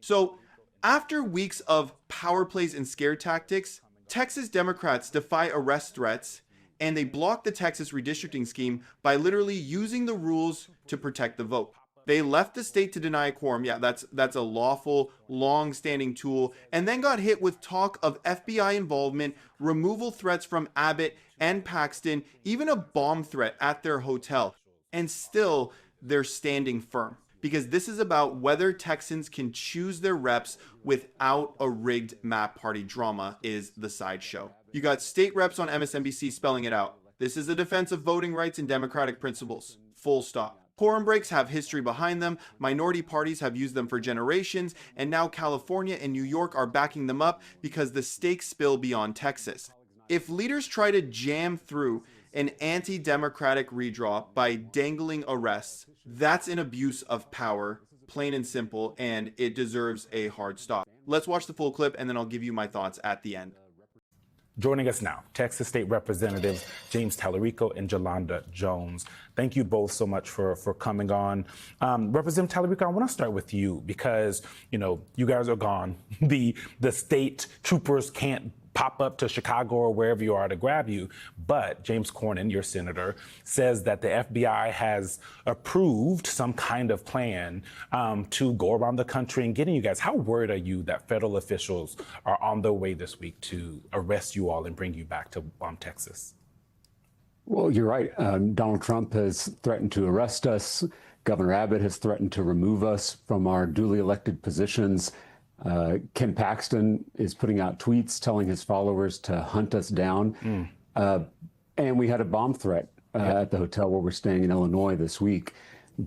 So after weeks of power plays and scare tactics, Texas Democrats defy arrest threats, and they block the Texas redistricting scheme by literally using the rules to protect the vote. They left the state to deny a quorum. Yeah, that's a lawful, long-standing tool, and then got hit with talk of FBI involvement, removal threats from Abbott and Paxton, even a bomb threat at their hotel. And still, they're standing firm. Because this is about whether Texans can choose their reps without a rigged map party drama is the sideshow. You got state reps on MSNBC spelling it out. This is a defense of voting rights and democratic principles. Full stop. Quorum breaks have history behind them, minority parties have used them for generations, and now California and New York are backing them up because the stakes spill beyond Texas. If leaders try to jam through an anti-democratic redraw by dangling arrests, that's an abuse of power, plain and simple, and it deserves a hard stop. Let's watch the full clip and then I'll give you my thoughts at the end. Joining us now, Texas State Representatives James Talarico and Jolanda Jones. Thank you both so much for coming on. Representative Talarico, I want to start with you because, you guys are gone. The state troopers can't pop up to Chicago or wherever you are to grab you. But James Cornyn, your senator, says that the FBI has approved some kind of plan to go around the country and getting you guys. How worried are you that federal officials are on their way this week to arrest you all and bring you back to Texas? Well, you're right. Donald Trump has threatened to arrest us. Governor Abbott has threatened to remove us from our duly elected positions. Ken Paxton is putting out tweets telling his followers to hunt us down. And we had a bomb threat at the hotel where we're staying in Illinois this week.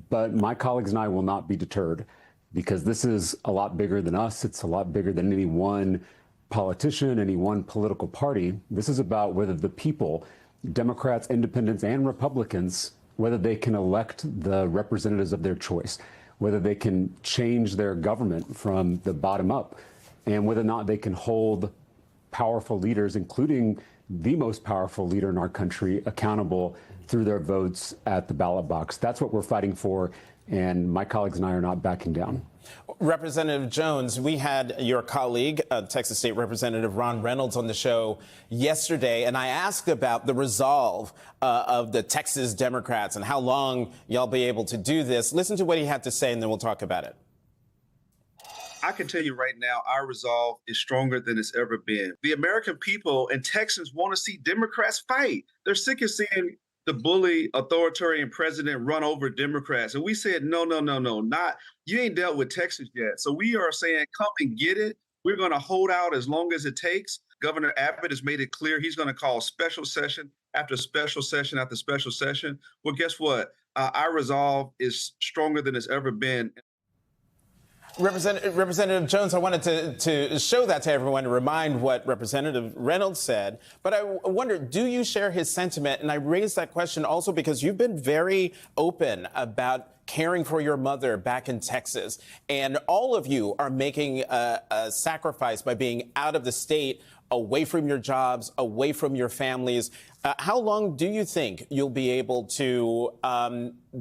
But my colleagues and I will not be deterred because this is a lot bigger than us. It's a lot bigger than any one politician, any one political party. This is about whether the people, Democrats, independents, and Republicans, whether they can elect the representatives of their choice, whether they can change their government from the bottom up, and whether or not they can hold powerful leaders, including the most powerful leader in our country, accountable through their votes at the ballot box. That's what we're fighting for, and my colleagues and I are not backing down. Representative Jones, we had your colleague, Texas State Representative Ron Reynolds, on the show yesterday, and I asked about the resolve of the Texas Democrats and how long y'all be able to do this. Listen to what he had to say, and then we'll talk about it. I can tell you right now, our resolve is stronger than it's ever been. The American people and Texans want to see Democrats fight. They're sick of seeing the bully authoritarian president run over Democrats. And we said, no, you ain't dealt with Texas yet. So we are saying, come and get it. We're going to hold out as long as it takes. Governor Abbott has made it clear he's going to call special session after special session after special session. Well, guess what? Our resolve is stronger than it's ever been. Representative Jones, I wanted to show that to everyone to remind what Representative Reynolds said. But I wonder, do you share his sentiment? And I raised that question also because you've been very open about caring for your mother back in Texas. And all of you are making a sacrifice by being out of the state, away from your jobs, away from your families. How long do you think you'll be able to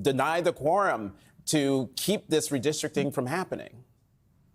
deny the quorum to keep this redistricting from happening?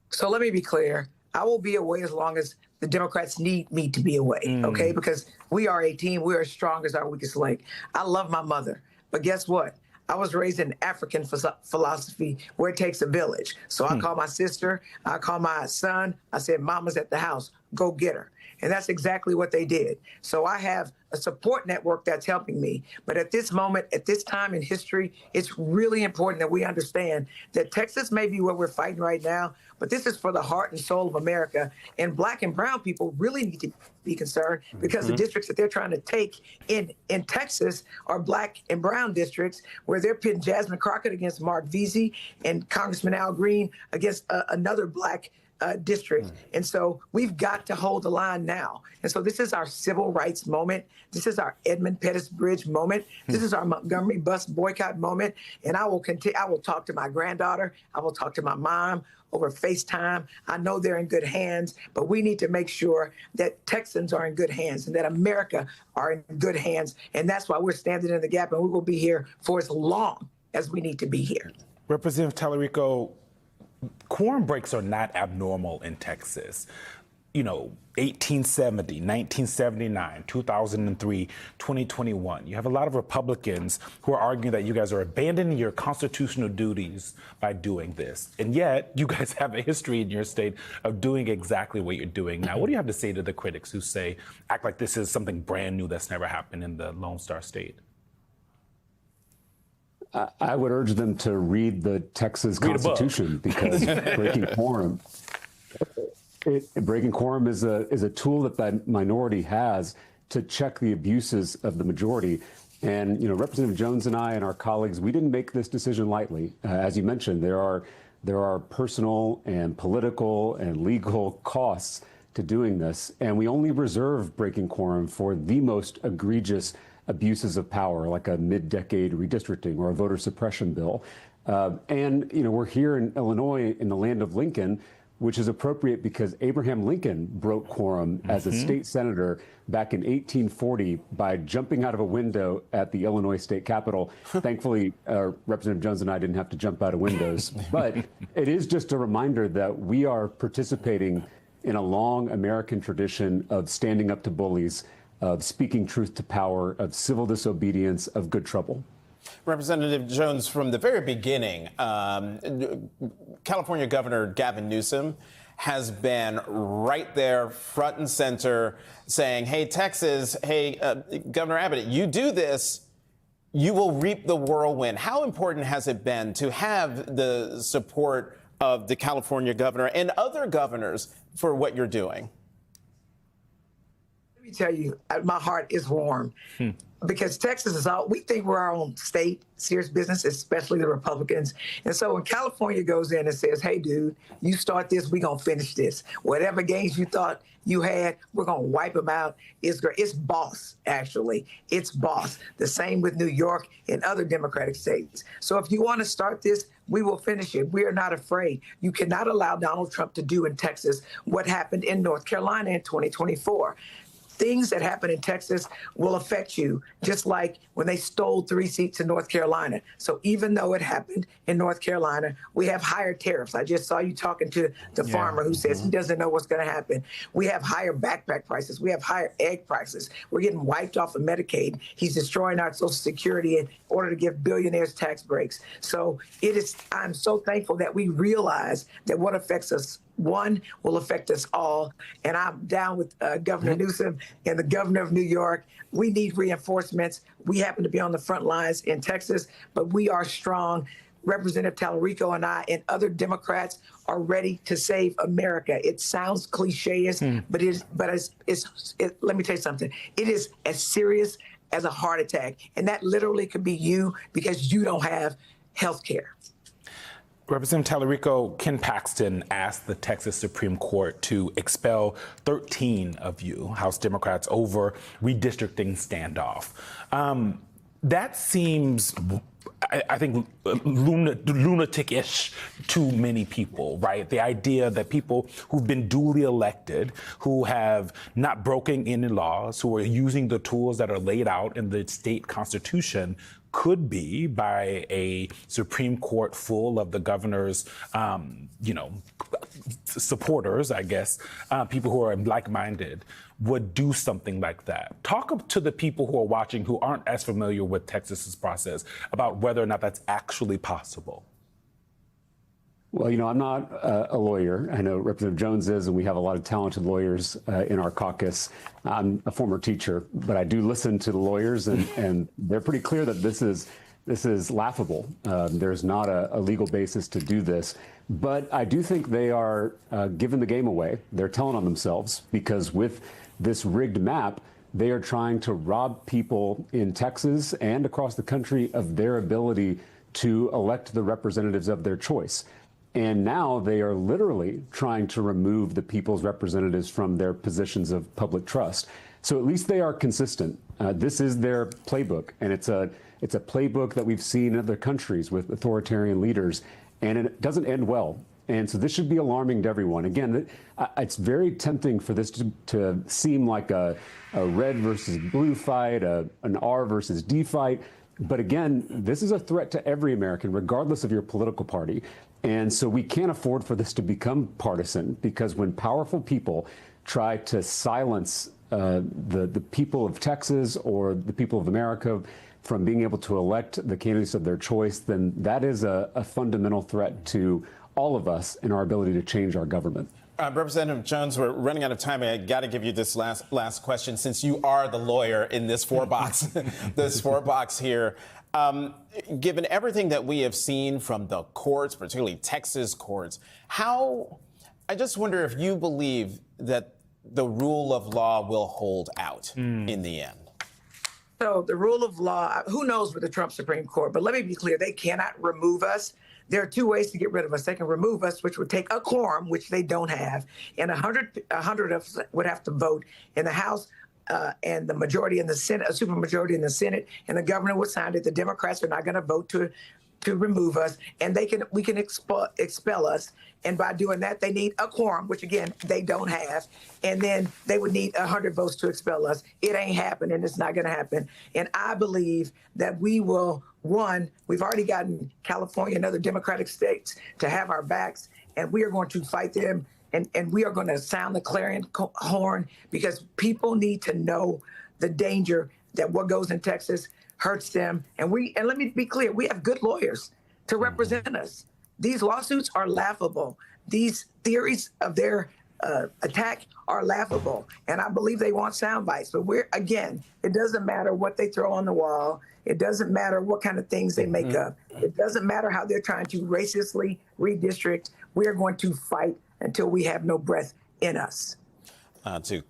So let me be clear. I will be away as long as the Democrats need me to be away, okay? Because we are a team. We are as strong as our weakest link. I love my mother, but guess what? I was raised in African philosophy where it takes a village. So I call my sister, I call my son, I said, Mama's at the house, go get her. And that's exactly what they did. So I have a support network that's helping me. But at this moment, at this time in history, it's really important that we understand that Texas may be where we're fighting right now, but this is for the heart and soul of America. And Black and brown people really need to be concerned because the districts that they're trying to take in Texas are Black and brown districts where they're pitting Jasmine Crockett against Mark Veazey and Congressman Al Green against another Black district. And so we've got to hold the line now. And so this is our civil rights moment. This is our Edmund Pettus Bridge moment. This is our Montgomery bus boycott moment. And I will continue. I will talk to my granddaughter. I will talk to my mom over FaceTime. I know they're in good hands, but we need to make sure that Texans are in good hands and that America are in good hands. And that's why we're standing in the gap, and we will be here for as long as we need to be here. Representative Talarico, quorum breaks are not abnormal in Texas. 1870, 1979, 2003, 2021. You have a lot of Republicans who are arguing that you guys are abandoning your constitutional duties by doing this. And yet, you guys have a history in your state of doing exactly what you're doing now. What do you have to say to the critics who act like this is something brand new that's never happened in the Lone Star State? I would urge them to read the Texas Constitution because breaking quorum. Breaking quorum is a tool that the minority has to check the abuses of the majority. And, Representative Jones and I and our colleagues, we didn't make this decision lightly. As you mentioned, there are personal and political and legal costs to doing this. And we only reserve breaking quorum for the most egregious abuses of power, like a mid-decade redistricting or a voter suppression bill. And, we're here in Illinois in the land of Lincoln, which is appropriate because Abraham Lincoln broke quorum as a state senator back in 1840 by jumping out of a window at the Illinois state capitol. Thankfully, Representative Jones and I didn't have to jump out of windows. But it is just a reminder that we are participating in a long American tradition of standing up to bullies, of speaking truth to power, of civil disobedience, of good trouble. Representative Jones, from the very beginning, California Governor Gavin Newsom has been right there, front and center, saying, hey, Texas, hey, Governor Abbott, you do this, you will reap the whirlwind. How important has it been to have the support of the California governor and other governors for what you're doing? Let me tell you, my heart is warm. Because Texas is we think we're our own state, serious business, especially the Republicans. And so when California goes in and says, hey, dude, you start this, we're going to finish this. Whatever gains you thought you had, we're going to wipe them out. It's great. It's boss, actually. It's boss. The same with New York and other Democratic states. So if you want to start this, we will finish it. We are not afraid. You cannot allow Donald Trump to do in Texas what happened in North Carolina in 2024. Things that happen in Texas will affect you, just like when they stole 3 seats in North Carolina. So even though it happened in North Carolina, we have higher tariffs. I just saw you talking to the farmer who says he doesn't know what's going to happen. We have higher backpack prices. We have higher egg prices. We're getting wiped off of Medicaid. He's destroying our Social Security in order to give billionaires tax breaks. So I'm so thankful that we realize that what affects us one will affect us all. And I'm down with Governor Newsom and the governor of New York. We need reinforcements. We happen to be on the front lines in Texas, but we are strong. Representative Talarico and I and other Democrats are ready to save America. It sounds cliche-ish, but let me tell you something. It is as serious as a heart attack. And that literally could be you because you don't have health care. Representative Talarico, Ken Paxton asked the Texas Supreme Court to expel 13 of you, House Democrats, over redistricting standoff. That seems, I think, lunatic-ish to many people, right? The idea that people who've been duly elected, who have not broken any laws, who are using the tools that are laid out in the state constitution, could be by a Supreme Court full of the governor's, supporters, I guess, people who are like-minded, would do something like that. Talk to the people who are watching who aren't as familiar with Texas's process about whether or not that's actually possible. Well, I'm not a lawyer. I know Representative Jones is, and we have a lot of talented lawyers in our caucus. I'm a former teacher, but I do listen to the lawyers, and they're pretty clear that this is laughable. There's not a legal basis to do this. But I do think they are giving the game away. They're telling on themselves because with this rigged map, they are trying to rob people in Texas and across the country of their ability to elect the representatives of their choice. And now they are literally trying to remove the people's representatives from their positions of public trust. So at least they are consistent. This is their playbook, and it's a playbook that we've seen in other countries with authoritarian leaders, and it doesn't end well. And so this should be alarming to everyone. Again, it's very tempting for this to seem like a red versus blue fight, an R versus D fight. But again, this is a threat to every American, regardless of your political party. And so we can't afford for this to become partisan, because when powerful people try to silence the people of Texas or the people of America from being able to elect the candidates of their choice, then that is a fundamental threat to all of us and our ability to change our government. Representative Jones, we're running out of time. I got to give you this last question, since you are the lawyer in this four-box, here. Given everything that we have seen from the courts, particularly Texas courts, I just wonder if you believe that the rule of law will hold out in the end. So the rule of law, who knows with the Trump Supreme Court, but let me be clear, they cannot remove us. There are two ways to get rid of us. They can remove us, which would take a quorum, which they don't have, and 100 of us would have to vote in the House and the majority in the Senate, a supermajority in the Senate, and the governor would sign it. The Democrats are not going to vote to remove us, and we can expel us. And by doing that, they need a quorum, which again they don't have, and then they would need 100 votes to expel us. It ain't happening. It's not going to happen. And I believe that we will. One, we've already gotten California and other Democratic states to have our backs, and we are going to fight them, and we are going to sound the clarion horn, because people need to know the danger that what goes in Texas hurts them. And let me be clear, we have good lawyers to represent us. These lawsuits are laughable. These theories of their attack are laughable. And I believe they want sound bites. But it doesn't matter what they throw on the wall. It doesn't matter what kind of things they make up. It doesn't matter how they're trying to racistly redistrict. We are going to fight until we have no breath in us. To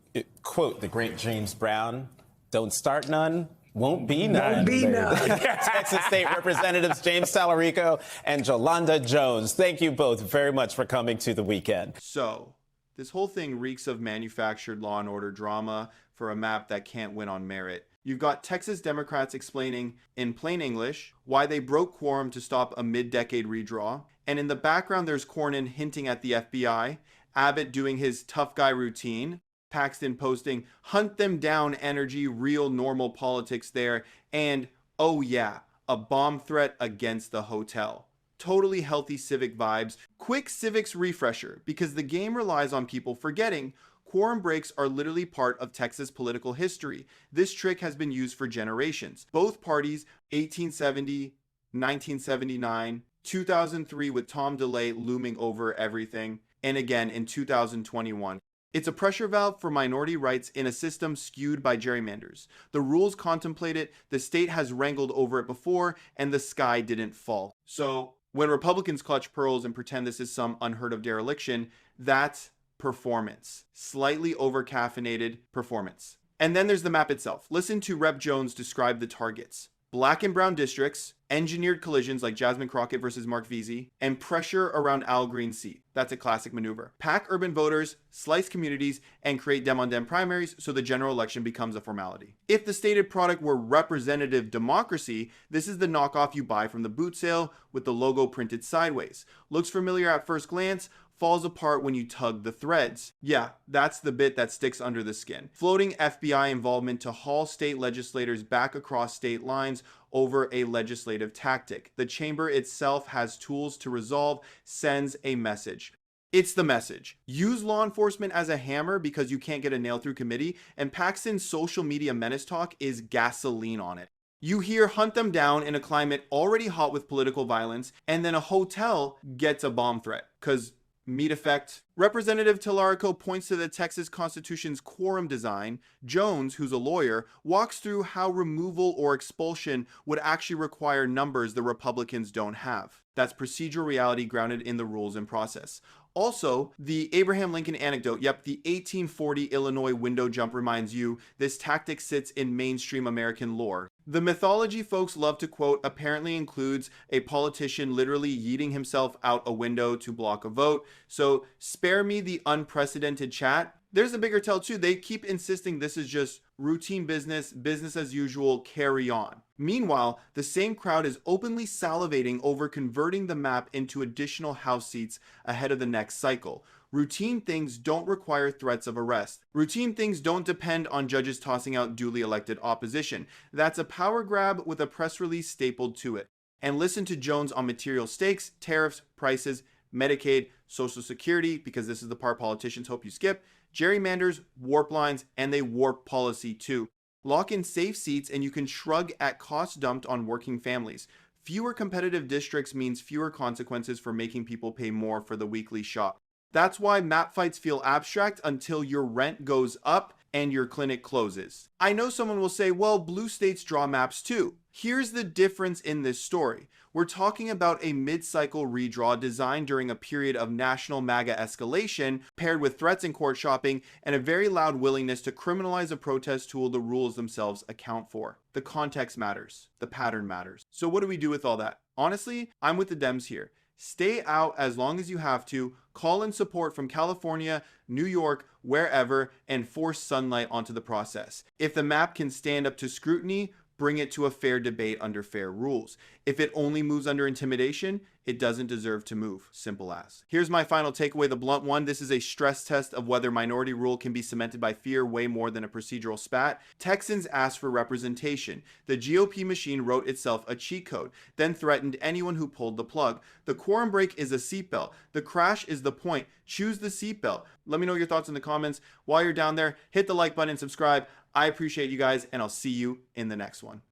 quote the great James Brown, don't start none. Won't be none. Won't be none. Texas State Representatives James Talarico and Jolanda Jones, thank you both very much for coming to the weekend. So, this whole thing reeks of manufactured Law and Order drama for a map that can't win on merit. You've got Texas Democrats explaining in plain English why they broke quorum to stop a mid-decade redraw. And in the background, there's Cornyn hinting at the FBI, Abbott doing his tough guy routine, Paxton posting, hunt them down energy, real normal politics there, and, oh yeah, a bomb threat against the hotel. Totally healthy civic vibes. Quick civics refresher, because the game relies on people forgetting quorum breaks are literally part of Texas political history. This trick has been used for generations. Both parties, 1870, 1979, 2003 with Tom DeLay looming over everything, and again in 2021. It's a pressure valve for minority rights in a system skewed by gerrymanders. The rules contemplate it, the state has wrangled over it before, and the sky didn't fall. So when Republicans clutch pearls and pretend this is some unheard of dereliction, that's performance. Slightly over-caffeinated performance. And then there's the map itself. Listen to Rep. Jones describe the targets. Black and brown districts, engineered collisions like Jasmine Crockett versus Mark Veazey, and pressure around Al Green's seat. That's a classic maneuver. Pack urban voters, slice communities, and create Dem-on-Dem primaries so the general election becomes a formality. If the stated product were representative democracy, this is the knockoff you buy from the boot sale with the logo printed sideways. Looks familiar at first glance, falls apart when you tug the threads. Yeah, that's the bit that sticks under the skin. Floating FBI involvement to haul state legislators back across state lines over a legislative tactic. The chamber itself has tools to resolve, sends a message. It's the message. Use law enforcement as a hammer because you can't get a nail through committee, and Paxton's social media menace talk is gasoline on it. You hear hunt them down in a climate already hot with political violence, and then a hotel gets a bomb threat, because meat effect. Representative Talarico points to the Texas Constitution's quorum design. Jones, who's a lawyer, walks through how removal or expulsion would actually require numbers the Republicans don't have. That's procedural reality grounded in the rules and process. Also, the Abraham Lincoln anecdote, yep, the 1840 Illinois window jump reminds you this tactic sits in mainstream American lore. The mythology folks love to quote apparently includes a politician literally yeeting himself out a window to block a vote, so spare me the unprecedented chat. There's a bigger tell too. They keep insisting this is just routine business, business as usual, carry on. Meanwhile, the same crowd is openly salivating over converting the map into additional House seats ahead of the next cycle. Routine things don't require threats of arrest. Routine things don't depend on judges tossing out duly elected opposition. That's a power grab with a press release stapled to it. And listen to Jones on material stakes, tariffs, prices, Medicaid, Social Security, because this is the part politicians hope you skip, gerrymanders, warp lines, and they warp policy too. Lock in safe seats and you can shrug at costs dumped on working families. Fewer competitive districts means fewer consequences for making people pay more for the weekly shop. That's why map fights feel abstract until your rent goes up and your clinic closes. I know someone will say, well, blue states draw maps too. Here's the difference in this story. We're talking about a mid-cycle redraw designed during a period of national MAGA escalation, paired with threats and court shopping, and a very loud willingness to criminalize a protest tool the rules themselves account for. The context matters. The pattern matters. So what do we do with all that? Honestly, I'm with the Dems here. Stay out as long as you have to, call in support from California, New York, wherever, and force sunlight onto the process. If the map can stand up to scrutiny, bring it to a fair debate under fair rules. If it only moves under intimidation, it doesn't deserve to move. Simple as. Here's my final takeaway, the blunt one. This is a stress test of whether minority rule can be cemented by fear way more than a procedural spat. Texans asked for representation. The GOP machine wrote itself a cheat code, then threatened anyone who pulled the plug. The quorum break is a seatbelt. The crash is the point. Choose the seatbelt. Let me know your thoughts in the comments. While you're down there, hit the like button and subscribe. I appreciate you guys, and I'll see you in the next one.